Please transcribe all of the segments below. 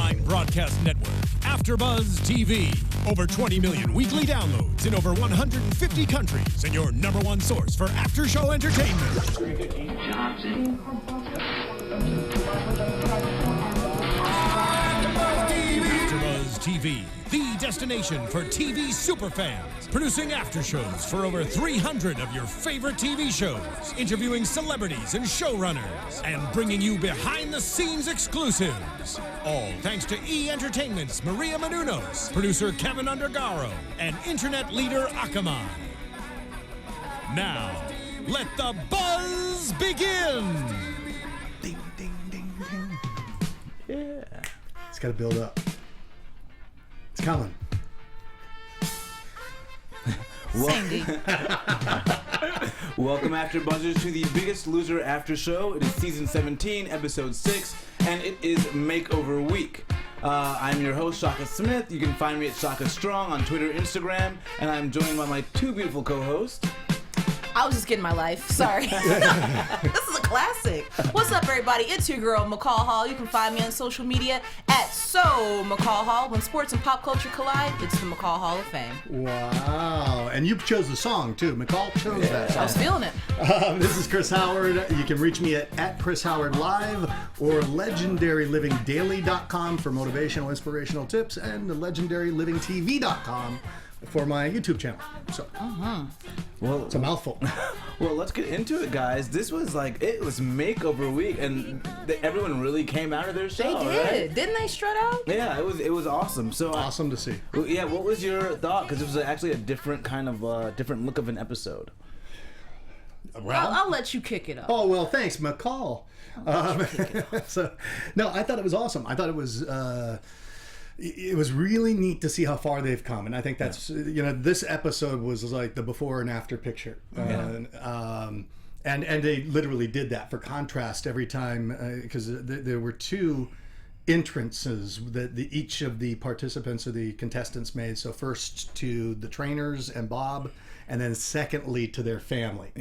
online broadcast network, AFTERBUZZ TV. Over 20 million weekly downloads in over 150 countries, and your number one source for after-show entertainment. AFTERBUZZ TV, the destination for TV superfans. Producing after-shows for over 300 of your favorite TV shows. Interviewing celebrities and showrunners. And bringing you behind-the-scenes exclusives. All thanks to E! Entertainment's Maria Menounos, producer Kevin Undergaro, and internet leader Akamai. Now, let the buzz begin! Ding, ding, ding, ding. Yeah. It's got to build up. It's coming. Welcome, AfterBuzzers, to the Biggest Loser After Show. It is season 17, episode 6, and it is Makeover week. I'm your host, Shaka Smith. You can find me at Shaka Strong on Twitter, Instagram, and I'm joined by my two beautiful co-hosts. I was just getting my life. Sorry. This is a classic. What's up, everybody? It's your girl, McCall Hall. You can find me on social media at McCall Hall. When sports and pop culture collide, it's the McCall Hall of Fame. Wow. And you chose the song, too. McCall chose that song. I was feeling it. This is Chris Howard. You can reach me at Chris Howard Live or legendarylivingdaily.com for motivational, inspirational tips, and the legendarylivingtv.com for my YouTube channel. So, well, it's a mouthful. Well, let's get into it, guys. This was it was Makeover week, and everyone really came out of their show. They did, right? Didn't they strut out? Yeah, it was awesome. So awesome to see. Yeah, what was your thought? Because it was actually a different kind of different look of an episode. Well, I'll let you kick it up. Oh well, thanks, McCall. So, no, I thought it was awesome. I thought it was really neat to see how far they've come, and I think that's this episode was like the before and after picture, and they literally did that for contrast every time because there were two entrances that each of the participants or the contestants made. So first to the trainers and Bob, and then secondly to their family.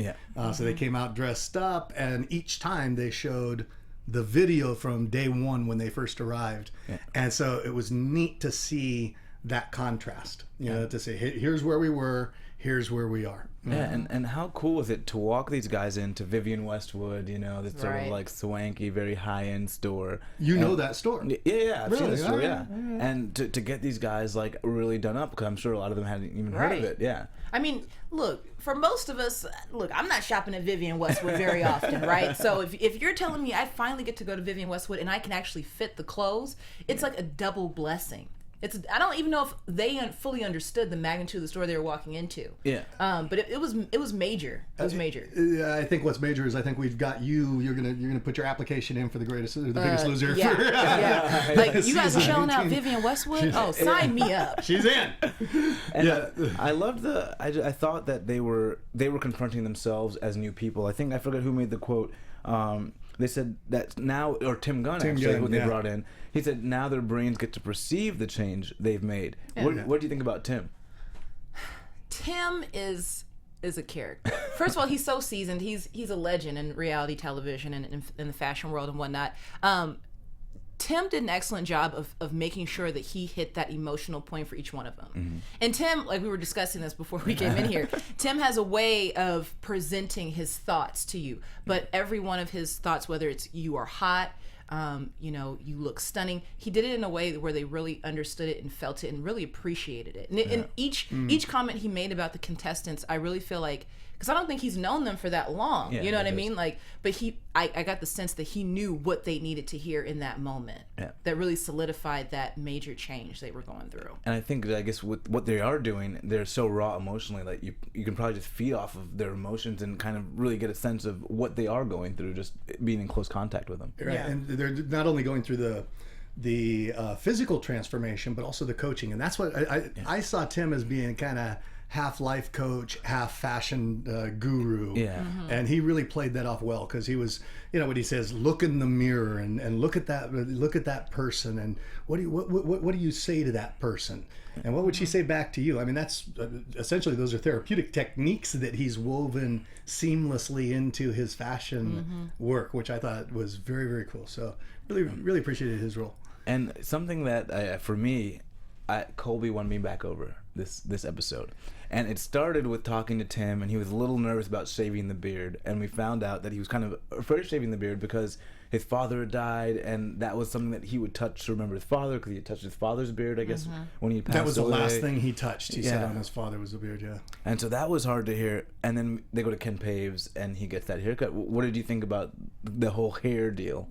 So they came out dressed up, and each time they showed the video from day one when they first arrived. And so it was neat to see that contrast, to say, here's where we were, here's where we are. And how cool was it to walk these guys into Vivian Westwood, this sort of like swanky, very high-end store. Know that store? Yeah, I've seen the store, yeah. And to get these guys like really done up, because I'm sure a lot of them hadn't even heard of it. Yeah. I mean, look, for most of us, I'm not shopping at Vivian Westwood very often, right? So if you're telling me I finally get to go to Vivian Westwood and I can actually fit the clothes, it's like a double blessing. I don't even know if they fully understood the magnitude of the store they were walking into. Yeah. But it was major. It was major. I think what's major is I think we've got you. You're gonna put your application in for the Biggest Loser. Yeah. Like you guys are showing out Vivian Westwood. Sign me up. She's in. And I loved I thought that they were confronting themselves as new people. I forgot who made the quote. They said that now, or Tim Gunn, who they brought in, he said now their brains get to perceive the change they've made. What do you think about Tim? Tim is a character. First of all, he's so seasoned. He's a legend in reality television and in the fashion world and whatnot. Tim did an excellent job of making sure that he hit that emotional point for each one of them. Mm-hmm. And Tim, like we were discussing this before we came in here, Tim has a way of presenting his thoughts to you. But every one of his thoughts, whether it's you are hot, you look stunning, he did it in a way where they really understood it and felt it and really appreciated it. And each comment he made about the contestants, I really feel like, because I don't think he's known them for that long. You know what I mean? Like, but I got the sense that he knew what they needed to hear in that moment. Yeah. That really solidified that major change they were going through. And I think that, I guess, with what they are doing, they're so raw emotionally. Like you can probably just feed off of their emotions and kind of really get a sense of what they are going through, just being in close contact with them. Right. Yeah. And they're not only going through the physical transformation, but also the coaching. And that's what I saw Tim as being kind of half life coach, half fashion guru. Yeah. Mm-hmm. And he really played that off well, because he was, what he says, look in the mirror and look at that person, and what do you say to that person, and what would she say back to you? I mean, that's essentially, those are therapeutic techniques that he's woven seamlessly into his fashion work, which I thought was very, very cool. So really appreciated his role. And something that for me, Colby won me back over this episode. And it started with talking to Tim, and he was a little nervous about shaving the beard. And we found out that he was kind of afraid of shaving the beard because his father had died, and that was something that he would touch to remember his father, because he had touched his father's beard, I guess, when he passed away. That was the last thing he touched. He said on his father was a beard, yeah. And so that was hard to hear. And then they go to Ken Paves, and he gets that haircut. What did you think about the whole hair deal?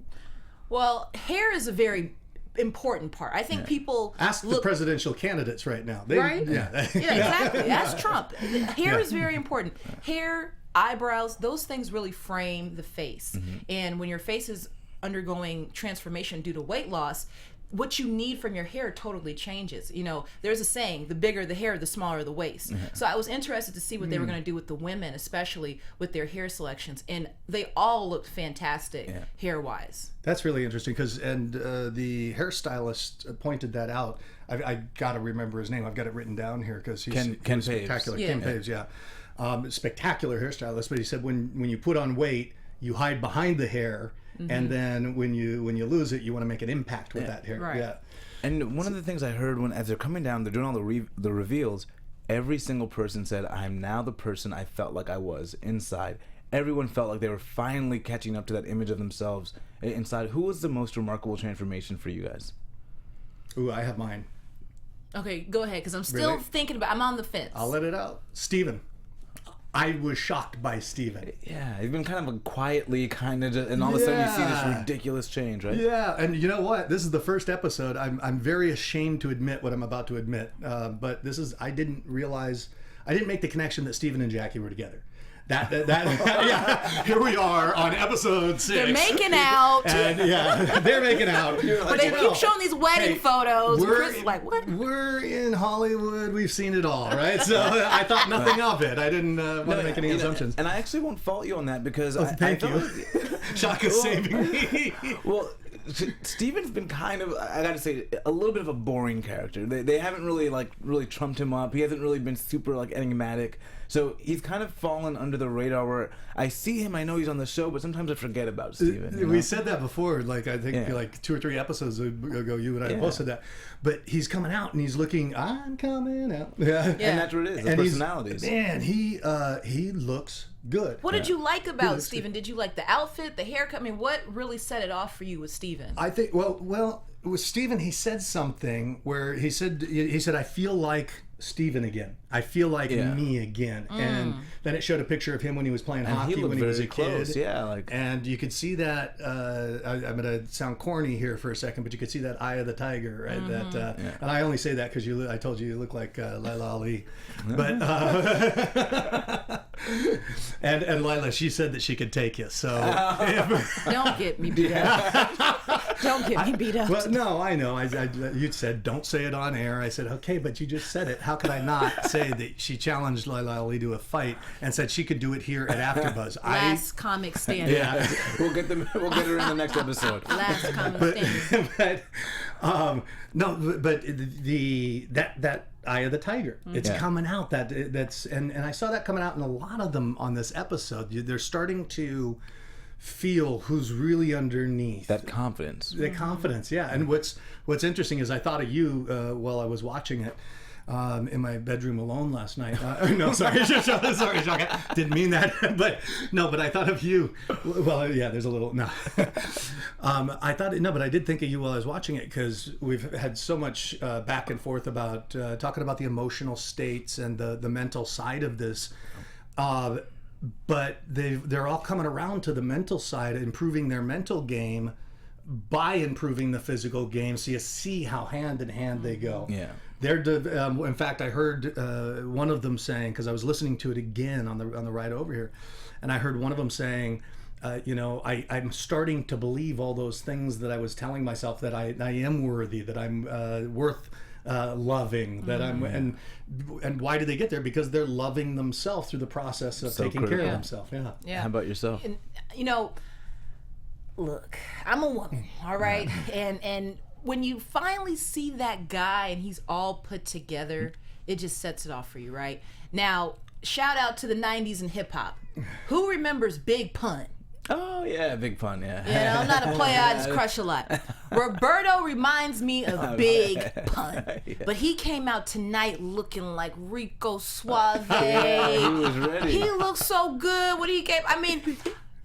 Well, hair is a very important part. I think people ask the presidential candidates right now. Right? Yeah. Exactly. Ask Trump. Hair is very important. Hair, eyebrows, those things really frame the face. And when your face is undergoing transformation due to weight loss, what you need from your hair totally changes. You know, there's a saying, the bigger the hair, the smaller the waist. So I was interested to see what they were going to do with the women, especially with their hair selections. And they all looked fantastic hair-wise. That's really interesting, because the hairstylist pointed that out. I got to remember his name. I've got it written down here because he's Ken spectacular. Paves. Ken Paves, spectacular hairstylist. But he said when you put on weight, you hide behind the hair. And then when you lose it, you want to make an impact with that hair. Right. Yeah. And one of the things I heard as they're coming down, they're doing all the reveals. Every single person said, "I'm now the person I felt like I was inside." Everyone felt like they were finally catching up to that image of themselves inside. Who was the most remarkable transformation for you guys? Ooh, I have mine. Okay, go ahead, because I'm still thinking about. I'm on the fence. I'll let it out. Steven. I was shocked by Steven. Yeah, he's been kind of quietly and all of a sudden you see this ridiculous change, right? Yeah, and you know what? This is the first episode. I'm very ashamed to admit what I'm about to admit, but I didn't make the connection that Steven and Jackie were together. Here we are on episode 6. They're making out. And they're making out. But they keep showing these wedding photos. Chris is like, what? We're in Hollywood. We've seen it all, right? So I thought nothing of it. I didn't want to make any assumptions. And I actually won't fault you on that because thank you. Shaka's saving me. Well, Steven's been kind of, I gotta say, a little bit of a boring character. They haven't really trumped him up. He hasn't really been super enigmatic. So he's kind of fallen under the radar where I see him, I know he's on the show, but sometimes I forget about Steven. You know? We said that before, I think 2 or 3 episodes ago, you and I posted that. But he's coming out and he's looking, I'm coming out. Yeah. And that's what it is, the personalities. Man, he looks good. What did you like about Steven? Did you like the outfit, the haircut? I mean, what really set it off for you with Steven? I think, well, with Steven, he said something where he said, I feel like Steven again. I feel like me again. And then it showed a picture of him when he was playing hockey when he was a kid. Yeah, and you could see that. I'm gonna sound corny here for a second, but you could see that eye of the tiger, right? And I only say that because I told you look like Lila Ali. But and Lila, she said that she could take you. So don't get me beat up. Don't get me beat up. Well, no, I know. You said don't say it on air. I said okay, but you just said it. How could I not say that she challenged Lila Ali to a fight and said she could do it here at AfterBuzz? Last comic stand. Yeah, we'll get her in the next episode. Last comic stand. But that eye of the tiger, it's coming out. That's and I saw that coming out in a lot of them on this episode. They're starting to feel who's really underneath that confidence. The confidence, yeah. And what's interesting is I thought of you while I was watching it. In my bedroom alone last night. No, sorry, sorry, Shaka. Didn't mean that. But I thought of you. Well, yeah, there's a little, no. But I did think of you while I was watching it because we've had so much back and forth about talking about the emotional states and the mental side of this. But they're all coming around to the mental side, improving their mental game by improving the physical game. So you see how hand in hand they go. Yeah. In fact, I heard one of them saying, because I was listening to it again on the ride over here, and I heard one of them saying, I'm starting to believe all those things that I was telling myself, that I am worthy, that I'm worth loving, that I'm, and why do they get there? Because they're loving themselves through the process of taking care of themselves. Yeah. How about yourself? And, look, I'm a woman, all right, and when you finally see that guy and he's all put together, it just sets it off for you, right? Now, shout out to the 90s and hip hop. Who remembers Big Pun? Oh, yeah, Big Pun, yeah. I'm not a player, I just crush a lot. Roberto reminds me of Big Pun. But he came out tonight looking like Rico Suave. Yeah, he was ready. He looked so good when he came. I mean,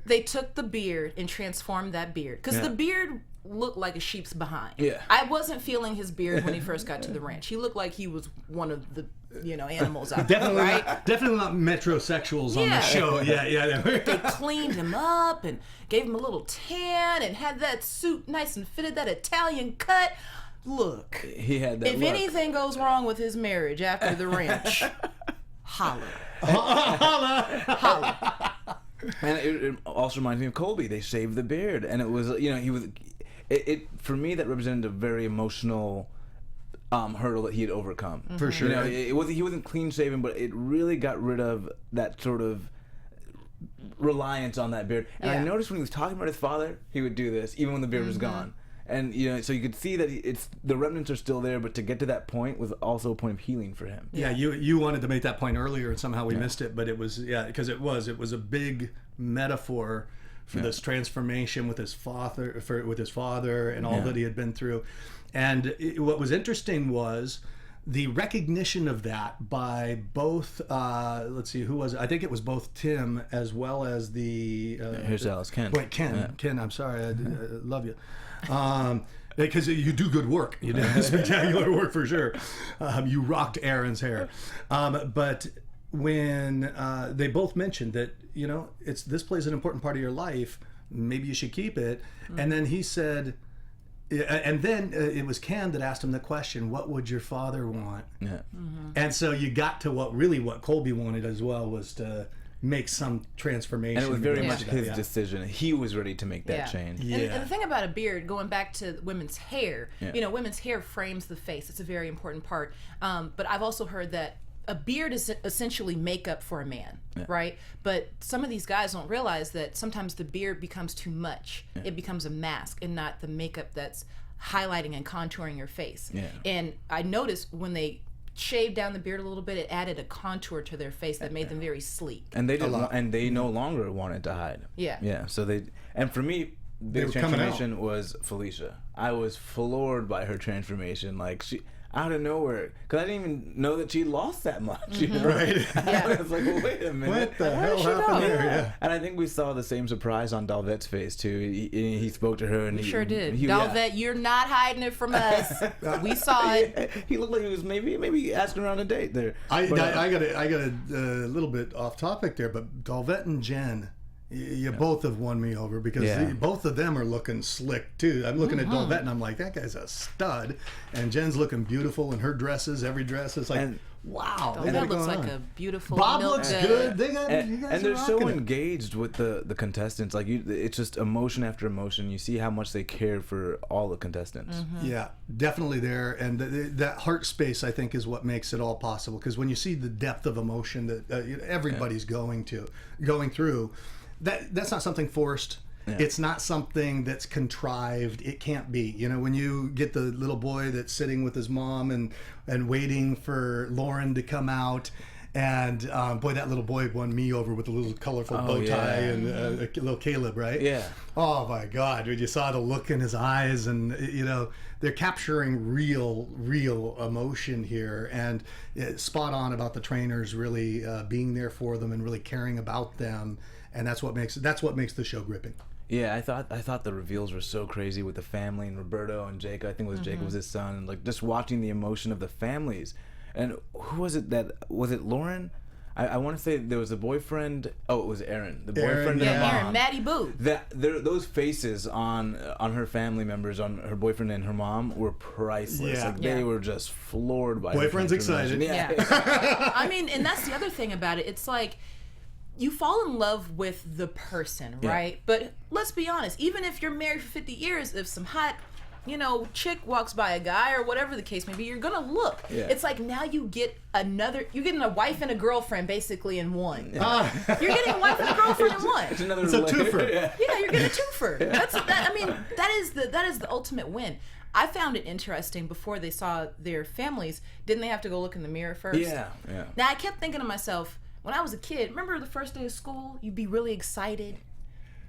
they took the beard and transformed that beard. Because the beard looked like a sheep's behind. Yeah. I wasn't feeling his beard when he first got to the ranch. He looked like he was one of the animals out there, right? Definitely not metrosexuals on the show. Yeah. They cleaned him up and gave him a little tan and had that suit nice and fitted, that Italian cut. Look, he had that if look. anything goes wrong with his marriage after the ranch, holla. And it also reminds me of Colby. They shaved the beard, and it was, he was. It for me, that represented a very emotional hurdle that he had overcome. For sure. He wasn't clean shaven, but it really got rid of that sort of reliance on that beard. And I noticed when he was talking about his father, he would do this even when the beard was gone. And so you could see that the remnants are still there, but to get to that point was also a point of healing for him. Yeah, you wanted to make that point earlier, and somehow we missed it. But it was because it was a big metaphor for this transformation with his father, and all that he had been through. And what was interesting was the recognition of that by both. Let's see, who was it? I think it was both Tim as well as the. Here's Alice, Ken. Wait, Ken. Yeah. Ken, I'm sorry, I love you. Because you do good work. You did spectacular work for sure. You rocked Aaron's hair. But when they both mentioned that, this plays an important part of your life, maybe you should keep it. And then he said, and then it was Ken that asked him the question, what would your father want? Yeah. And so you got to what Colby wanted as well, was to make some transformation. And it was very much his decision. He was ready to make that change. And the thing about a beard, going back to women's hair, women's hair frames the face. It's a very important part. But I've also heard that a beard is essentially makeup for a man, right? But some of these guys don't realize that sometimes the beard becomes too much. It becomes a mask and not the makeup that's highlighting and contouring your face. And I noticed when they shaved down the beard a little bit, it added a contour to their face that made them very sleek. And they didn't and they no longer wanted to hide. So and for me, the transformation was Felicia. I was floored by her transformation. Like, she out of nowhere, because I didn't even know that she lost that much. Right? I was like, well, wait a minute, what the hell happened there? Yeah. And I think we saw the same surprise on Dolvett's face too. He spoke to her, and he sure did. Dolvett, you're not hiding it from us. We saw it. He looked like he was maybe asking around a date there. I got a little bit off topic there, but Dolvett and Jen. You both have won me over, because both of them are looking slick too. I'm looking at Dolvett and I'm like, that guy's a stud. And Jen's looking beautiful in her dresses. Every dress is like, wow. Dolvett looks like a beautiful Bob milk looks good. You guys and they're so it. engaged with the contestants. Like, it's just emotion after emotion. You see how much they care for all the contestants. Yeah, definitely there. And that heart space, I think, is what makes it all possible. Because when you see the depth of emotion that everybody's going through, that's not something forced. It's not something that's contrived. It can't be. When you get the little boy that's sitting with his mom and waiting for Lauren to come out, and boy, that little boy won me over with a little colorful bow tie and little Caleb, right? Yeah. Oh my God, when you saw the look in his eyes, and they're capturing real emotion here, and it's spot on about the trainers really being there for them and really caring about them. And that's what makes the show gripping. Yeah, I thought the reveals were so crazy with the family and Roberto and Jacob. I think it was Jacob was his son, and like just watching the emotion of the families. And who was it was it Lauren? I want to say there was a boyfriend. Oh, it was Aaron. The boyfriend and her mom. Aaron, Maddie Boo. Those faces on her family members, on her boyfriend and her mom, were priceless. Like, they were just floored by boyfriend's excited. I mean, and that's the other thing about it. It's like, you fall in love with the person, right? But let's be honest, even if you're married for 50 years, if some hot, chick walks by a guy or whatever the case may be, you're gonna look. It's like, now you're getting a wife and a girlfriend basically in one. You're getting a wife and a girlfriend in one. It's a twofer. Yeah, you're getting a twofer. That is the ultimate win. I found it interesting, before they saw their families, didn't they have to go look in the mirror first? Yeah. Now, I kept thinking to myself, when I was a kid, remember the first day of school, you'd be really excited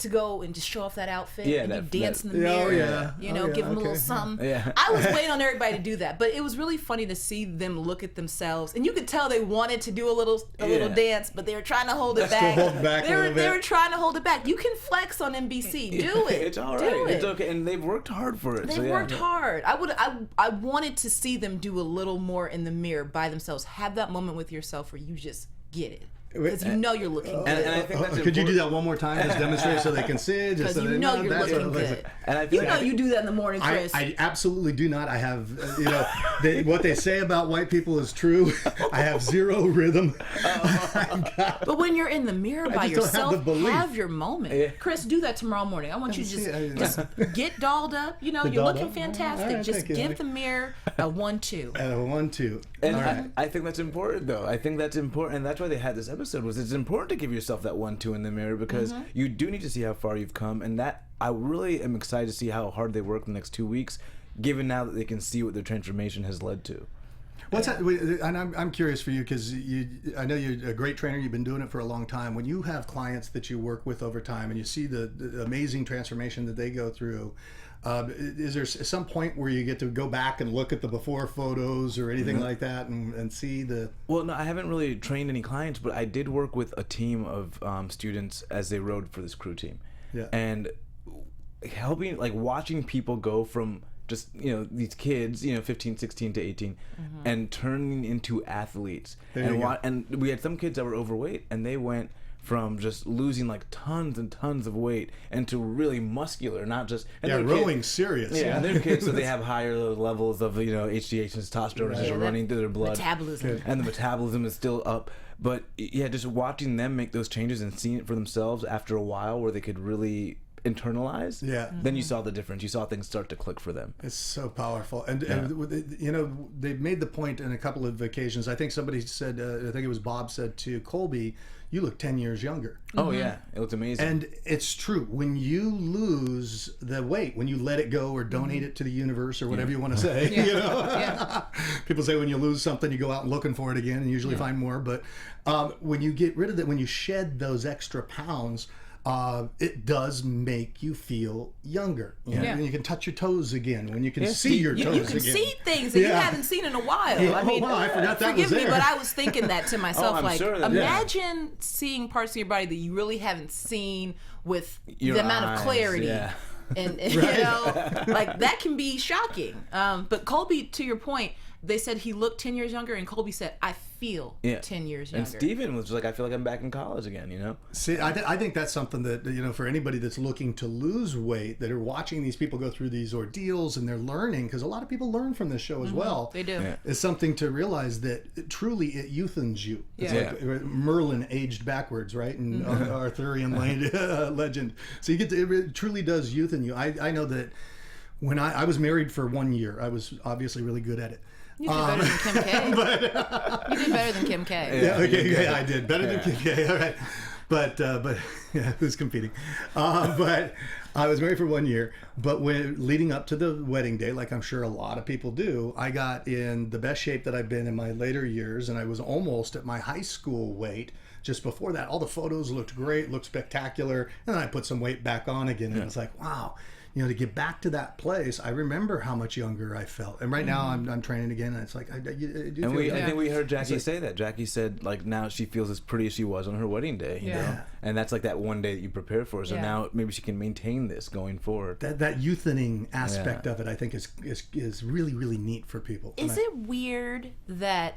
to go and just show off that outfit and you dance in the mirror, mirror, give them a little something. Yeah. I was waiting on everybody to do that, but it was really funny to see them look at themselves, and you could tell they wanted to do a little dance, but they were trying to hold it back. They were trying to hold it back. You can flex on NBC. Do it. It's all right. It's okay, and they've worked hard for it. They've worked hard. I wanted to see them do a little more in the mirror by themselves. Have that moment with yourself where you just get it. Because you know you're looking good. And I think that's could you do that one more time? Just demonstrate so they can see it? Because you know you're looking good. And I feel you do that in the morning, Chris. I absolutely do not. I have, what they say about white people is true. I have zero rhythm. But when you're in the mirror by yourself, have your moment. Yeah. Chris, do that tomorrow morning. I want you to just get dolled up. You're looking fantastic. Right, just give the mirror a 1-2. A 1-2. And I think that's important, though. I think that's important, and that's why they had this episode. It's important to give yourself that 1-2 in the mirror, because you do need to see how far you've come, and that I really am excited to see how hard they work the next 2 weeks, given now that they can see what their transformation has led to. What's that? And I'm curious for you, because I know you're a great trainer. You've been doing it for a long time. When you have clients that you work with over time, and you see the amazing transformation that they go through, is there some point where you get to go back and look at the before photos or anything like that and see the... Well, no, I haven't really trained any clients, but I did work with a team of students as they rode for this crew team. Yeah. And helping, watching people go from just, these kids, 15, 16 to 18, and turning into athletes. And we had some kids that were overweight, and they went from just losing tons and tons of weight and to really muscular, not just rowing serious. Yeah, and they're kids, so they have higher levels of HGH and testosterone just running through their blood. Metabolism. And the metabolism is still up. But just watching them make those changes and seeing it for themselves after a while, where they could really internalize, then you saw the difference. You saw things start to click for them. It's so powerful. And they've made the point in a couple of occasions. I think somebody said, I think it was Bob said to Colby, you look 10 years younger. Oh yeah, it looks amazing. And it's true. When you lose the weight, when you let it go or donate it to the universe or whatever you want to say, people say when you lose something, you go out looking for it again and usually find more. But when you get rid of that, when you shed those extra pounds, it does make you feel younger. And you can touch your toes again. When you can see your toes again. You can see things that you haven't seen in a while. I mean, I forgot that forgive was there. me, but I was thinking that to myself. Imagine seeing parts of your body that you really haven't seen with your the amount of clarity. Yeah. And that can be shocking. But Colby, to your point, they said he looked 10 years younger, and Colby said, I feel 10 years younger. And Steven was like, I feel like I'm back in college again, See, I think that's something that, for anybody that's looking to lose weight, that are watching these people go through these ordeals and they're learning, because a lot of people learn from this show as well. They do. Is something to realize that truly it youthens you. It's like Merlin aged backwards, right? And Arthurian legend. So it truly does youthen you. I know that when I was married for 1 year, I was obviously really good at it. You did better than Kim K. You did better than Kim K. I did better than Kim K. All right, but who's competing? But I was married for 1 year. But when leading up to the wedding day, like I'm sure a lot of people do, I got in the best shape that I've been in my later years, and I was almost at my high school weight. Just before that, all the photos looked great, looked spectacular, and then I put some weight back on again, and it's like, wow. To get back to that place, I remember how much younger I felt. And right now I'm training again, and it's like, I think we heard Jackie say that. Jackie said, now she feels as pretty as she was on her wedding day, you know? And that's like that one day that you prepare for. So now maybe she can maintain this going forward. That youthening aspect of it, I think, is really, really neat for people. Is it weird that...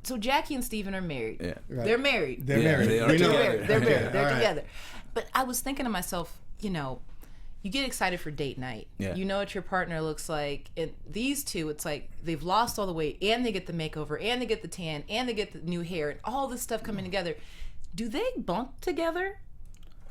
So Jackie and Steven are married. Yeah. Right. They're married. They're married. They are together. They're married. They're together. But I was thinking to myself, you get excited for date night. Yeah. You know what your partner looks like. And these two, it's like they've lost all the weight, and they get the makeover, and they get the tan, and they get the new hair, and all this stuff coming together. Do they bunk together?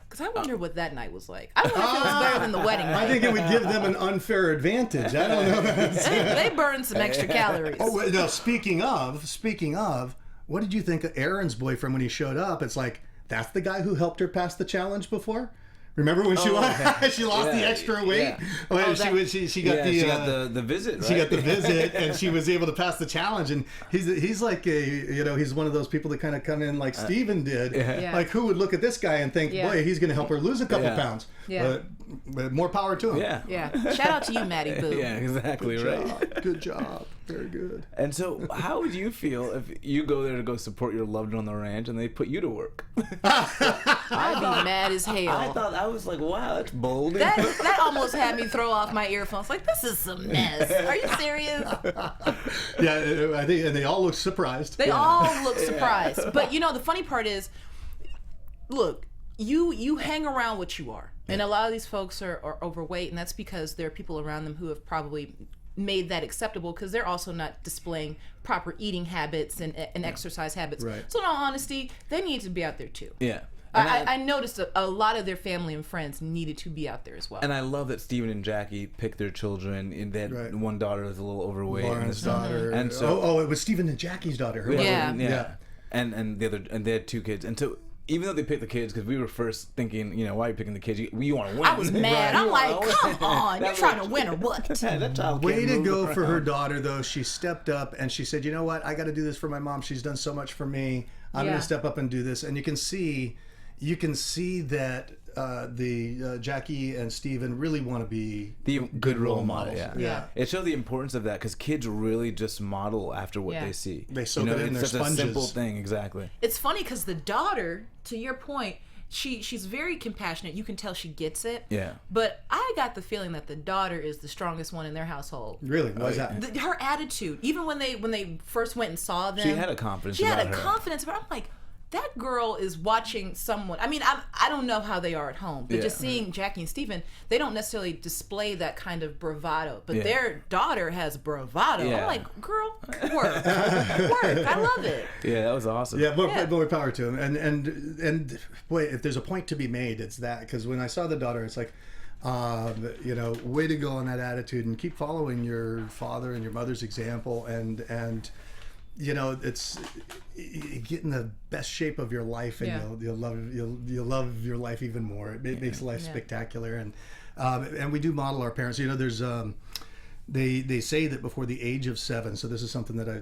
Because I wonder what that night was like. I wonder if it was better than the wedding night. I think it would give them an unfair advantage. I don't know. They burned some extra calories. Oh, now speaking of, what did you think of Aaron's boyfriend when he showed up? It's like, that's the guy who helped her pass the challenge before? Remember when she lost the extra weight? Yeah. She got the visit. Right? She got the visit, and she was able to pass the challenge. And he's like he's one of those people that kind of come in like Steven did. Like, who would look at this guy and think, boy, he's going to help her lose a couple pounds? Yeah. But more power to him. Yeah. Shout out to you, Maddie Boo. Yeah, exactly. Good job. Very good. And so, how would you feel if you go there to go support your loved one on the ranch and they put you to work? I'd be mad as hell. I was like, wow, that's bold. That almost had me throw off my earphones. Like, this is a mess. Are you serious? Yeah, I think, and they all look surprised. They all look surprised. But the funny part is, look, you hang around what you are, and a lot of these folks are overweight, and that's because there are people around them who have probably made that acceptable because they're also not displaying proper eating habits and exercise habits. Right. So in all honesty, they need to be out there too. Yeah. I noticed a lot of their family and friends needed to be out there as well. And I love that Steven and Jackie picked their children. And they had one daughter was a little overweight. Lauren's daughter. And so, it was Steven and Jackie's daughter. Yeah. And they had 2 kids. And so, even though they picked the kids, because we were first thinking, why are you picking the kids? You want to win. I was mad. I'm like, come on, you're trying to win or what? Way to go for her daughter, though. She stepped up and she said, you know what? I got to do this for my mom. She's done so much for me. I'm going to step up and do this. And you can see that Jackie and Steven really want to be the good role model. Yeah. It showed the importance of that because kids really just model after what they see. They soak it in their sponges. It's such a simple thing, exactly. It's funny because the daughter, to your point, she's very compassionate. You can tell she gets it. Yeah. But I got the feeling that the daughter is the strongest one in their household. Really? Why is that? Her attitude, even when they first went and saw them, she had a confidence. Confidence. But I'm like, that girl is watching someone. I mean, I don't know how they are at home, but just seeing Jackie and Steven, they don't necessarily display that kind of bravado, but their daughter has bravado. I'm like, girl, work. I love it. Yeah, that was awesome. Yeah, more power to him. And boy, if there's a point to be made, it's that. Because when I saw the daughter, it's like, way to go on that attitude and keep following your father and your mother's example and it's get in the best shape of your life, and you'll love your life even more. It makes life spectacular, and we do model our parents. There's they say that before the age of 7. So this is something that I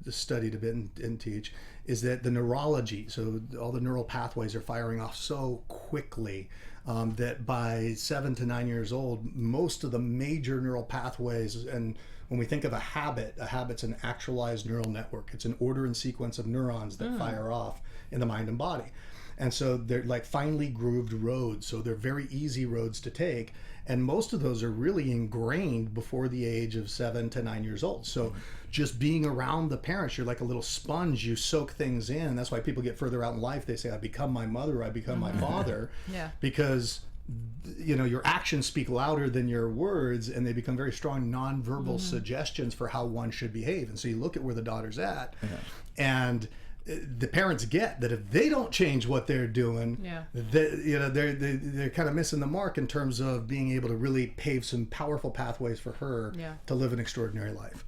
studied a bit and teach. Is that the neurology? So all the neural pathways are firing off so quickly. That by 7 to 9 years old, most of the major neural pathways, and when we think of a habit's an actualized neural network. It's an order and sequence of neurons that fire off in the mind and body. And so they're like finely grooved roads. So they're very easy roads to take. And most of those are really ingrained before the age of 7 to 9 years old. So just being around the parents, you're like a little sponge. You soak things in. That's why people get further out in life. They say, I become my mother, I become my father. Because your actions speak louder than your words, and they become very strong nonverbal suggestions for how one should behave. And so you look at where the daughter's at, and the parents get that if they don't change what they're doing, they're kind of missing the mark in terms of being able to really pave some powerful pathways for her to live an extraordinary life.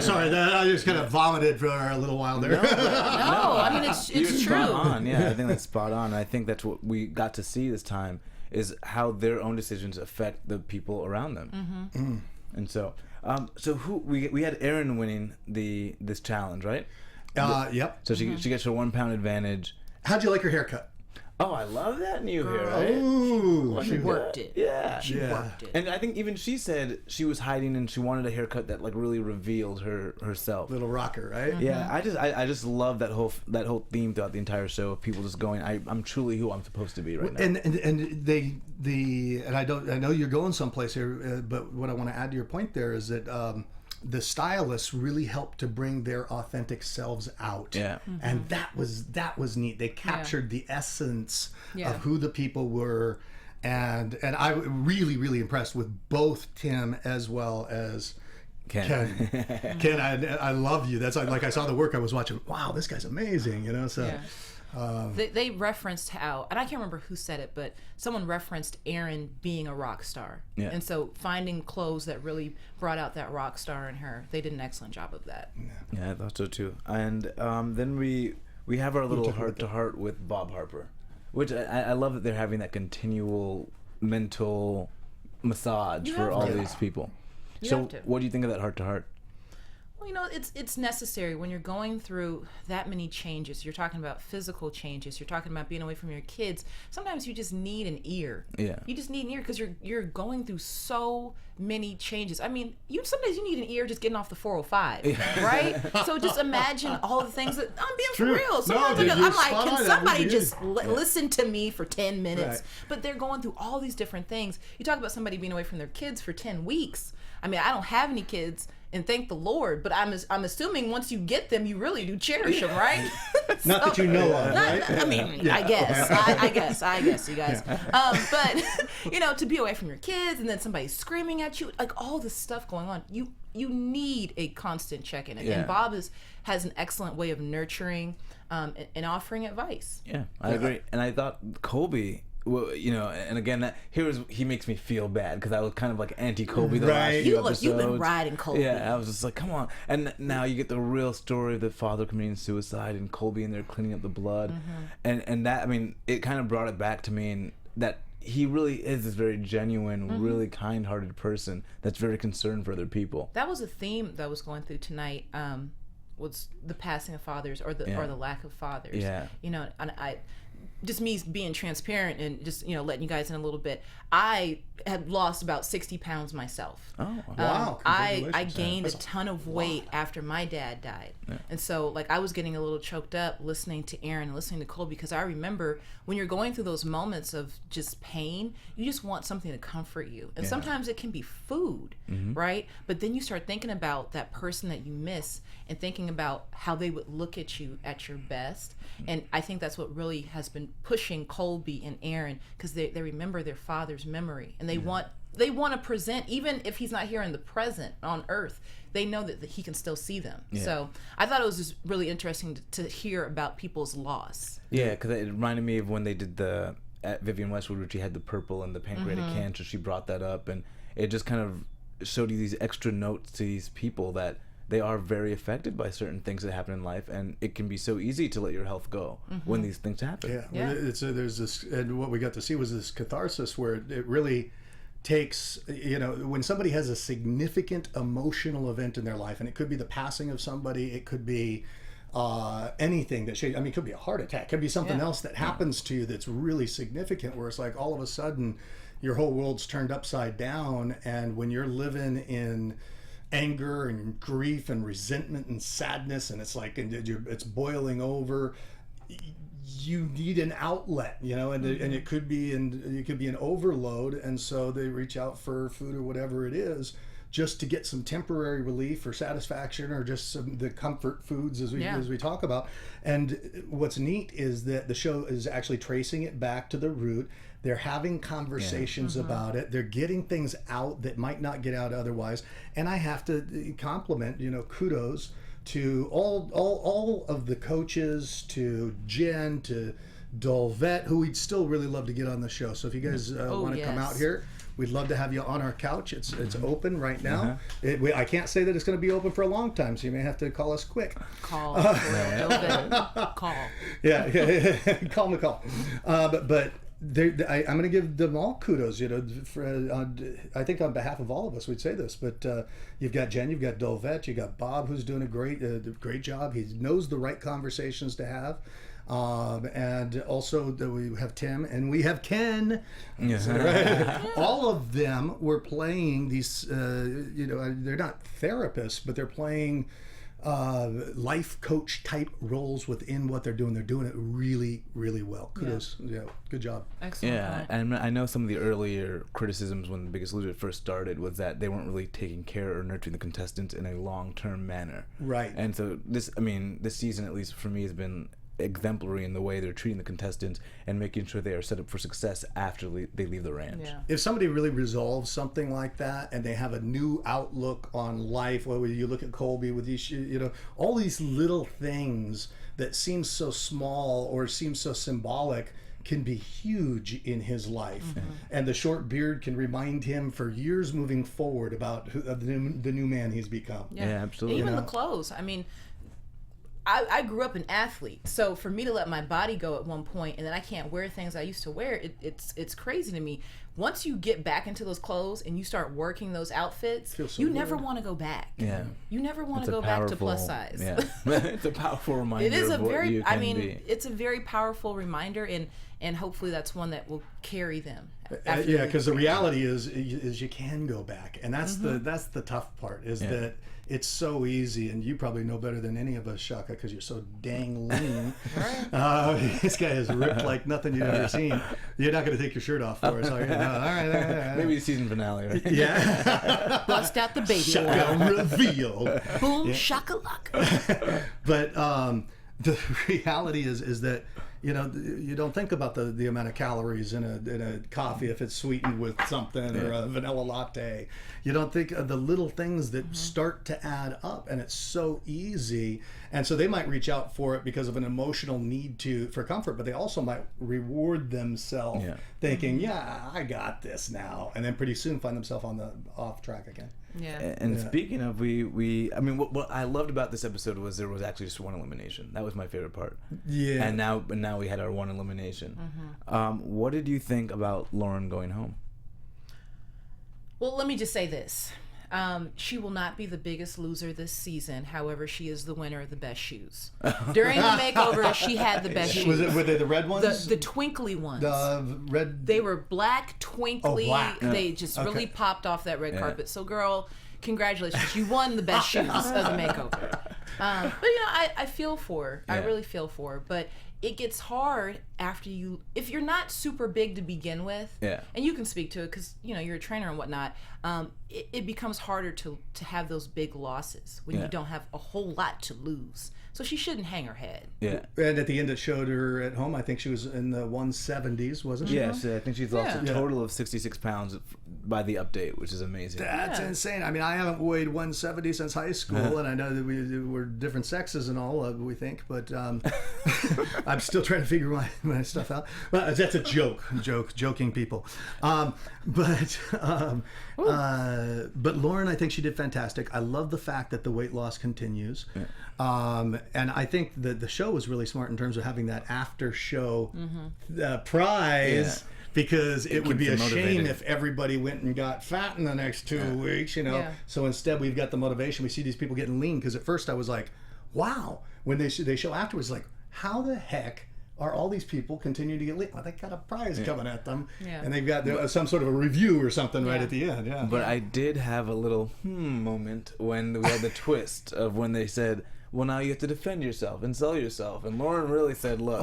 Sorry, I just kind of vomited for a little while there. No, I mean it's true. Spot on. Yeah, I think that's spot on. I think that's what we got to see this time is how their own decisions affect the people around them. And so, who we had Erin winning this challenge, right? Yep. So she gets her 1 pound advantage. How'd you like her haircut? Oh, I love that new hair. Right? Ooh, she worked it. Yeah, she worked it. And I think even she said she was hiding and she wanted a haircut that like really revealed herself. Little rocker, right? Yeah, I just love that whole theme throughout the entire show of people just going, I'm truly who I'm supposed to be right now. And I know you're going someplace here, but what I want to add to your point there is that. The stylists really helped to bring their authentic selves out. Yeah. And that was neat. They captured the essence of who the people were. And I really, really impressed with both Tim as well as Ken. Ken, I love you. That's like I saw the work I was watching. Wow, this guy's amazing, So they referenced how, and I can't remember who said it, but someone referenced Erin being a rock star. Yeah. And so finding clothes that really brought out that rock star in her, they did an excellent job of that. Yeah, I thought so too. And then we have our little heart-to-heart with Bob Harper. Which I love that they're having that continual mental massage for all these people. So what do you think of that heart-to-heart? Well, you know, it's necessary when you're going through that many changes. You're talking about physical changes. You're talking about being away from your kids. Sometimes you just need an ear. Yeah. You just need an ear because you're going through so many changes. I mean, sometimes you need an ear just getting off the 405, right? So just imagine all the things that I'm being for real. Sometimes I'm like, can somebody just listen to me for 10 minutes? Right. But they're going through all these different things. You talk about somebody being away from their kids for 10 weeks. I mean, I don't have any kids. And thank the Lord, but I'm assuming once you get them, you really do cherish them, right? Not that you know of, right? I mean, I guess, I guess, you guys. But you know, to be away from your kids and then somebody screaming at you, like all this stuff going on, you need a constant check-in. And Bob has an excellent way of nurturing and offering advice. Yeah, I agree. And I thought Colby. Well, you know, and again, he makes me feel bad because I was kind of like anti-Colby the last few episodes. You've been riding Colby. Yeah, I was just like, come on. And now you get the real story of the father committing suicide and Colby in there cleaning up the blood. And that, I mean, it kind of brought it back to me, and that he really is this very genuine, really kind-hearted person that's very concerned for other people. That was a theme that was going through tonight, was the passing of fathers or the lack of fathers. Yeah. You know, and just me being transparent and just, you know, letting you guys in a little bit. I had lost about 60 pounds myself. Oh, wow. I gained a ton of weight after my dad died. Yeah. And so, like, I was getting a little choked up listening to Aaron and listening to Colby, because I remember when you're going through those moments of just pain, you just want something to comfort you. And sometimes it can be food, right? But then you start thinking about that person that you miss and thinking about how they would look at you at your best. And I think that's what really has been pushing Colby and Aaron, because they remember their father's memory, and they want to present, even if he's not here in the present on Earth, they know that he can still see them. Yeah. So I thought it was just really interesting to hear about people's loss. Yeah, because it reminded me of when they did at Vivian Westwood, where she had the purple and the pancreatic cancer. She brought that up, and it just kind of showed you these extra notes to these people that they are very affected by certain things that happen in life, and it can be so easy to let your health go when these things happen. Yeah. There's this, and what we got to see was this catharsis where it really takes, you know, when somebody has a significant emotional event in their life, and it could be the passing of somebody, it could be anything that it could be a heart attack, it could be something else that happens to you that's really significant, where it's like all of a sudden your whole world's turned upside down, and when you're living in anger and grief and resentment and sadness, and it's like it's boiling over, you need an outlet, you know, and it could be an overload, and so they reach out for food or whatever it is, just to get some temporary relief or satisfaction, or just the comfort foods as we talk about. And what's neat is that the show is actually tracing it back to the root. They're having conversations about it. They're getting things out that might not get out otherwise. And I have to compliment, you know, kudos to all of the coaches, to Jen, to Dolvett, who we'd still really love to get on the show. So if you guys want to come out here, we'd love to have you on our couch. It's open right now. I can't say that it's going to be open for a long time, so you may have to call us quick. Call. Call. Yeah. Call McCall. But I'm going to give them all kudos. You know, I think on behalf of all of us, we'd say this. But you've got Jen, you've got Dolvett, you got Bob, who's doing a great job. He knows the right conversations to have. And also we have Tim and we have Ken. Yes. Right? All of them were playing these, you know, they're not therapists, but they're playing life coach type roles within what they're doing. They're doing it really, really well. Kudos. Yeah. Good job. Excellent. Yeah. And I know some of the earlier criticisms when The Biggest Loser first started was that they weren't really taking care or nurturing the contestants in a long-term manner. Right. And so this season, at least for me, has been exemplary in the way they're treating the contestants and making sure they are set up for success after they leave the ranch. Yeah. If somebody really resolves something like that and they have a new outlook on life, whether you look at Colby with these, you know, all these little things that seem so small or seem so symbolic can be huge in his life. And the short beard can remind him for years moving forward about the new man he's become. Yeah, absolutely. Even the clothes. I mean, I grew up an athlete, so for me to let my body go at one point and then I can't wear things I used to wear, it's crazy to me. Once you get back into those clothes and you start working those outfits, you never want to be Yeah. You never want to go back to plus size. Yeah. It's a powerful reminder. It is a of what very, you I can mean, be. it's a very powerful reminder, and hopefully that's one that will carry them. Yeah, because the reality is you can go back, and that's the tough part is that it's so easy, and you probably know better than any of us, Shaka, because you're so dang lean. This guy is ripped like nothing you've ever seen. You're not going to take your shirt off for us, are you? No, all right. Maybe the season finale, right? Yeah. Bust out the baby Shaka reveal. Boom, shakalaka. But the reality is that, you know, you don't think about the amount of calories in a coffee if it's sweetened with something or a vanilla latte. You don't think of the little things that start to add up, and it's so easy. And so they might reach out for it because of an emotional need for comfort, but they also might reward themselves thinking, yeah, I got this now. And then pretty soon find themselves on the off track again. Yeah. And speaking of, I mean, what I loved about this episode was there was actually just one elimination. That was my favorite part. Yeah. And now we had our one elimination. What did you think about Lauren going home? Well, let me just say this. She will not be the biggest loser this season. However, she is the winner of the best shoes. During the makeover, she had the best shoes. Were they the red ones? The twinkly ones. The red. They were black, twinkly. Oh, black. They just really popped off that red carpet. So, girl, congratulations. You won the best shoes of the makeover. But, you know, I feel for her. I really feel for her. But it gets hard after if you're not super big to begin with, and you can speak to it because, you know, you're a trainer and whatnot, it becomes harder to have those big losses when you don't have a whole lot to lose. So she shouldn't hang her head. Yeah. And at the end it showed her at home, I think she was in the 170s, wasn't she? Yes, I think she's lost a total of 66 pounds by the update, which is amazing. That's insane. I mean, I haven't weighed 170 since high school, and I know that we're different sexes and all, we think, but I'm still trying to figure my stuff out. Well, that's a joking people. But Lauren, I think she did fantastic. I love the fact that the weight loss continues. And I think that the show was really smart in terms of having that after show prize, because it would be a shame if everybody went and got fat in the next 2 weeks, you know. Yeah. So instead we've got the motivation. We see these people getting lean, because at first I was like, wow. When they show afterwards, like, how the heck are all these people continuing to get lean? Well, they got a prize coming at them, and they've got some sort of a review or something right at the end. Yeah. But I did have a little moment when we had the twist of when they said, well, now you have to defend yourself and sell yourself. And Lauren really said, look,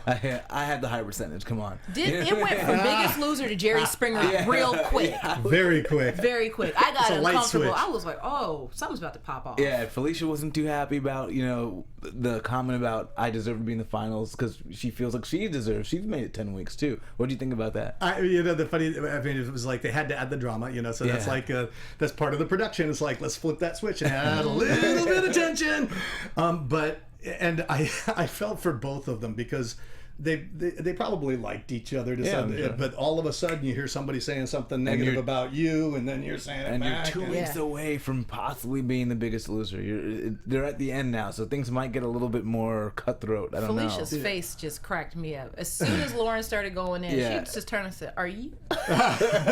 I had the high percentage. Come on. It went from Biggest Loser to Jerry Springer real quick. Very quick. Very quick. I got uncomfortable. I was like, oh, something's about to pop off. Yeah, Felicia wasn't too happy about, you know, the comment about I deserve to be in the finals because she feels like she deserves. She's made it 10 weeks, too. What do you think about that? The funny, I mean, it was like they had to add the drama, you know, so that's like, that's part of the production. It's like, let's flip that switch and add a little bit of tension. But I felt for both of them, because they probably liked each other to some, but all of a sudden you hear somebody saying something negative about you, and then you're saying it back. You're 2 weeks away from possibly being the Biggest Loser. They're at the end now, so things might get a little bit more cutthroat. I don't know. Felicia's face just cracked me up. As soon as Lauren started going in, she just turned and said, "Are you?"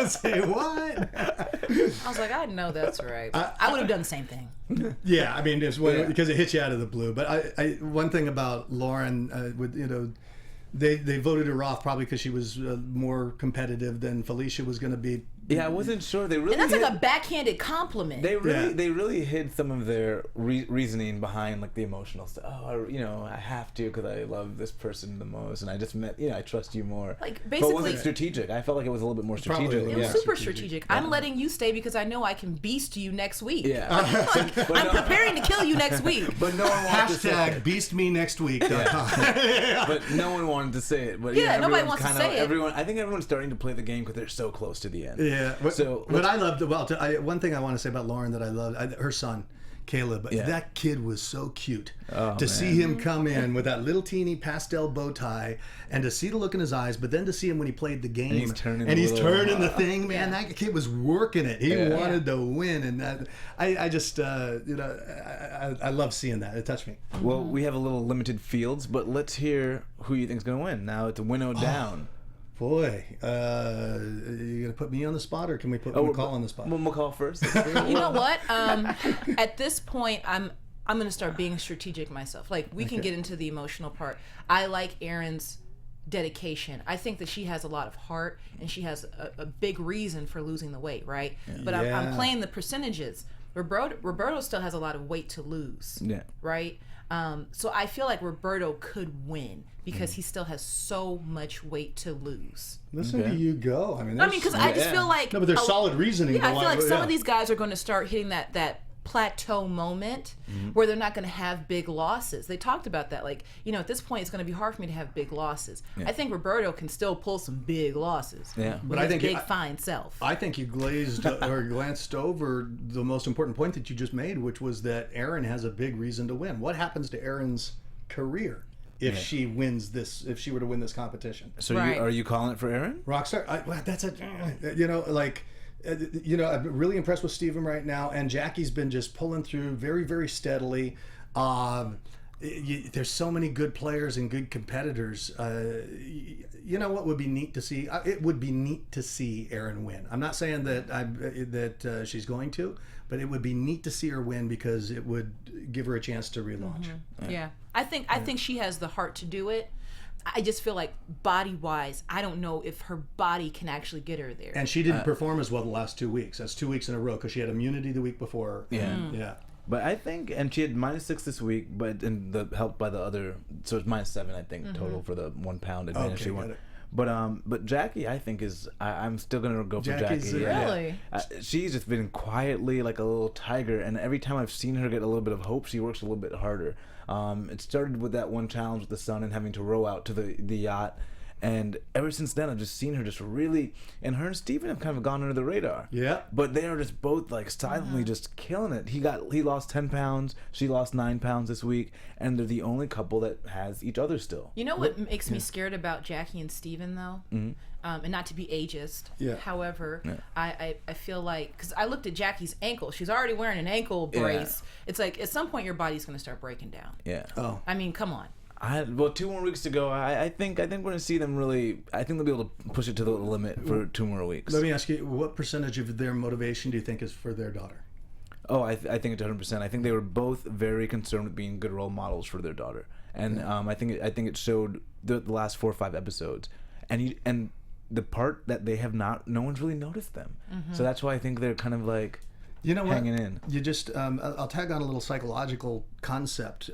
Say what? I was like, I know that's right. I would have done the same thing. Yeah, I mean, because it hits you out of the blue. But one thing about Lauren, with, you know, they voted her off probably because she was more competitive than Felicia was going to be. Yeah, I wasn't sure. They really and that's like a backhanded compliment. They really hid some of their reasoning behind, like, the emotional stuff. Oh, I have to because I love this person the most, and I just I trust you more. Like, basically, but it wasn't strategic. I felt like it was a little bit more strategic. It was super strategic. I'm letting you stay because I know I can beast you next week. Yeah, I'm preparing to kill you next week. But no one wanted to say it. #BeastMeNextWeek.com. But no one wanted to say it. But nobody wants to say it. I think everyone's starting to play the game because they're so close to the end. Yeah. But I loved, one thing I want to say about Lauren that I loved, her son, Caleb. Yeah. That kid was so cute. Oh, to man. see him come in with that little teeny pastel bow tie, and to see the look in his eyes, but then to see him when he played the game, And he's turning the thing, man. That kid was working it. He wanted to win, and that I just I love seeing that. It touched me. Well, we have a little limited fields, but let's hear who you think's gonna win. Now it's a winnow down. Boy, you gonna put me on the spot, or can we put McCall on the spot? Well, McCall first. You know what? At this point, I'm gonna start being strategic myself. Like, we can get into the emotional part. I like Erin's dedication. I think that she has a lot of heart, and she has a big reason for losing the weight, right? But I'm playing the percentages. Roberto still has a lot of weight to lose, right? So I feel like Roberto could win because he still has so much weight to lose. Listen to you go. I mean, because I just feel like... No, but there's solid reasoning. Yeah, I feel like some of these guys are going to start hitting that plateau moment where they're not going to have big losses. They talked about that. Like, at this point, it's going to be hard for me to have big losses. I think Roberto can still pull some big losses. Yeah. But I think fine self. I think you glanced over the most important point that you just made, which was that Erin has a big reason to win. What happens to Erin's career if she wins this? If she were to win this competition? So are you calling it for Erin? Rockstar. I'm really impressed with Steven right now, and Jackie's been just pulling through very, very steadily. There's so many good players and good competitors. You know what would be neat to see? It would be neat to see Erin win. I'm not saying that she's going to, but it would be neat to see her win because it would give her a chance to relaunch. Yeah. I think she has the heart to do it. I just feel like body-wise, I don't know if her body can actually get her there. And she didn't perform as well the last 2 weeks. That's 2 weeks in a row because she had immunity the week before. Yeah. But I think, and she had -6 this week, but helped by the other, so it's -7 I think total for the 1 pound advantage she won. But Jackie, I think I'm still gonna go for Jackie. Really? She's just been quietly like a little tiger, and every time I've seen her get a little bit of hope, she works a little bit harder. It started with that one challenge with the sun and having to row out to the yacht. And ever since then, I've just seen her just really, and her and Steven have kind of gone under the radar. Yeah. But they are just both like silently just killing it. He lost 10 pounds. She lost 9 pounds this week, and they're the only couple that has each other still. You know what makes me scared about Jackie and Steven though? And not to be ageist. Yeah. However, I feel like, because I looked at Jackie's ankle. She's already wearing an ankle brace. It's like at some point your body's going to start breaking down. Yeah. Oh. I mean, come on. 2 more weeks to go. I think we're going to see them really. I think they'll be able to push it to the limit for 2 more weeks. Let me ask you, what percentage of their motivation do you think is for their daughter? Oh, I think it's 100%. I think they were both very concerned with being good role models for their daughter, and I think it showed the last 4 or 5 episodes, and the part that they have not, no one's really noticed them. So that's why I think they're kind of like. You know what? Hanging in. You just, I'll tag on a little psychological concept.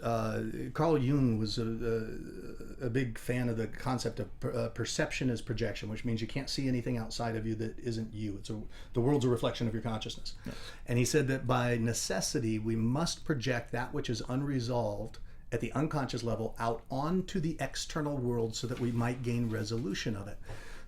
Carl Jung was a big fan of the concept of perception as projection, which means you can't see anything outside of you that isn't you. The world's a reflection of your consciousness. Yes. And he said that by necessity, we must project that which is unresolved at the unconscious level out onto the external world so that we might gain resolution of it.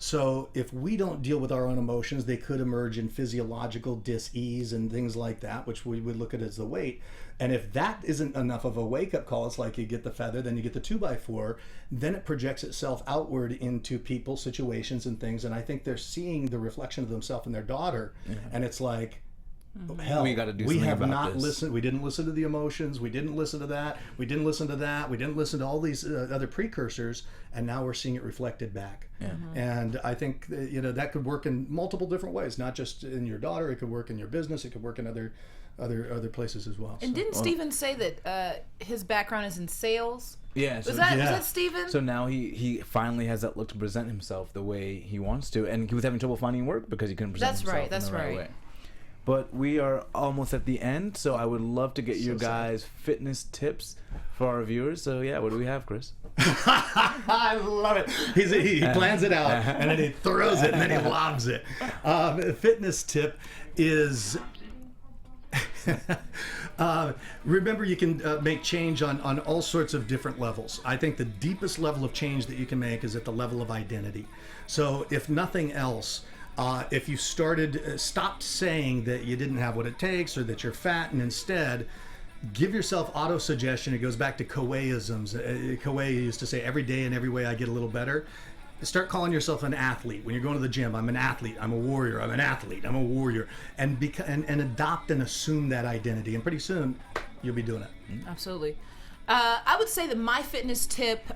So if we don't deal with our own emotions, they could emerge in physiological dis-ease and things like that, which we would look at as the weight. And if that isn't enough of a wake-up call, it's like you get the feather, then you get the 2x4, then it projects itself outward into people, situations, and things. And I think they're seeing the reflection of themselves in their daughter, and it's like, hell, we got to do something have about not this. listened. We didn't listen to the emotions. We didn't listen to that. We didn't listen to that. We didn't listen to all these other precursors, and now we're seeing it reflected back. Yeah. And I think that could work in multiple different ways, not just in your daughter. It could work in your business. It could work in other places as well. And didn't Steven say that his background is in sales? Yeah. Was that Steven? So now he finally has that look to present himself the way he wants to, and he was having trouble finding work because he couldn't present himself in the right way. But we are almost at the end, so I would love to get your guys' fitness tips for our viewers. So yeah, what do we have, Chris? I love it. He plans it out, and then he throws it, and then he lobs it. Fitness tip is... remember, you can make change on all sorts of different levels. I think the deepest level of change that you can make is at the level of identity. So if nothing else... if you stopped saying that you didn't have what it takes or that you're fat, and instead give yourself auto-suggestion. It goes back to Coe-isms. Coe used to say, every day and every way I get a little better. Start calling yourself an athlete. When you're going to the gym, I'm an athlete, I'm a warrior, I'm an athlete, I'm a warrior. And adopt and assume that identity. And pretty soon, you'll be doing it. Absolutely. I would say that my fitness tip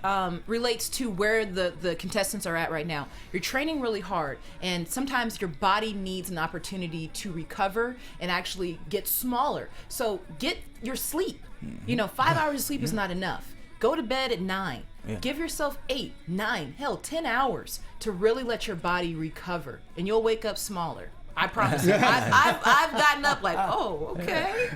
relates to where the contestants are at right now. You're training really hard, and sometimes your body needs an opportunity to recover and actually get smaller. So get your sleep. 5 hours of sleep is not enough. Go to bed at 9. Yeah. Give yourself 8, 9, hell, 10 hours to really let your body recover, and you'll wake up smaller. I promise you. I've gotten up like, oh, okay.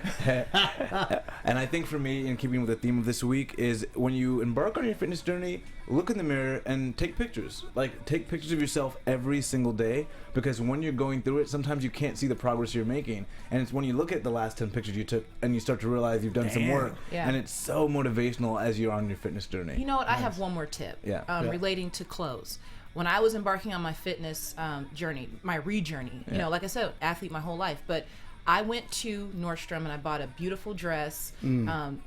And I think for me, in keeping with the theme of this week, is when you embark on your fitness journey, look in the mirror and take pictures. Like, take pictures of yourself every single day, because when you're going through it, sometimes you can't see the progress you're making. And it's when you look at the last 10 pictures you took and you start to realize you've done some work. Yeah. And it's so motivational as you're on your fitness journey. You know what? I have one more tip relating to clothes. When I was embarking on my fitness journey, my re-journey, like I said, athlete my whole life, but I went to Nordstrom and I bought a beautiful dress,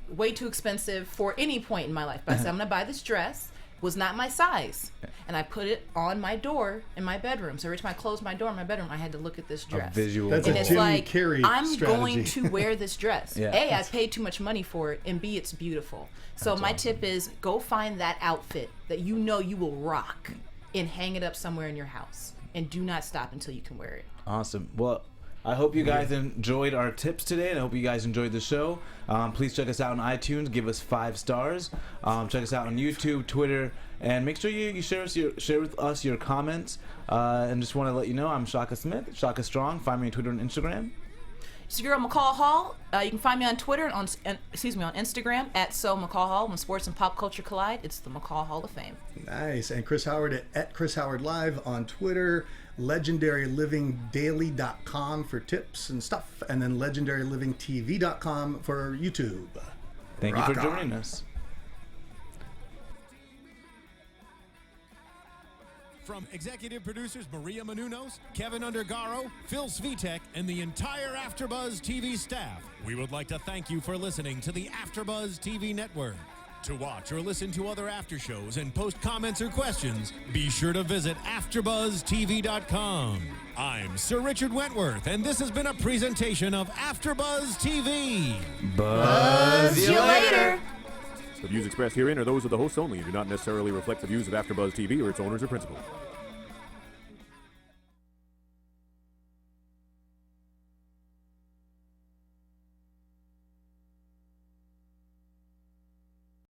way too expensive for any point in my life. But I said, I'm going to buy this dress. Was not my size. And I put it on my door in my bedroom. So every time I closed my door in my bedroom, I had to look at this dress. A visual. That's and a it's Jim like, Carrey I'm strategy. going to wear this dress. A, I paid too much money for it, and B, it's beautiful. So my tip is go find that outfit that you know you will rock and hang it up somewhere in your house. And do not stop until you can wear it. Awesome. Well, I hope you guys enjoyed our tips today, and I hope you guys enjoyed the show. Please check us out on iTunes. Give us 5 stars. Check us out on YouTube, Twitter, and make sure you share with us your comments. And just want to let you know, I'm Shaka Smith, Shaka Strong. Find me on Twitter and Instagram. It's your girl McCall Hall. You can find me on Twitter and on Instagram at McCall Hall. When sports and pop culture collide, it's the McCall Hall of Fame. Nice. And Chris Howard at Chris Howard Live on Twitter. LegendaryLivingDaily.com for tips and stuff, and then LegendaryLivingTV.com for YouTube. Thank you for joining us. From executive producers Maria Menounos, Kevin Undergaro, Phil Svitek, and the entire AfterBuzz TV staff, we would like to thank you for listening to the AfterBuzz TV network. To watch or listen to other after shows and post comments or questions, be sure to visit AfterBuzzTV.com. I'm Sir Richard Wentworth, and this has been a presentation of AfterBuzz TV. Buzz you later. The views expressed herein are those of the hosts only and do not necessarily reflect the views of AfterBuzz TV or its owners or principals.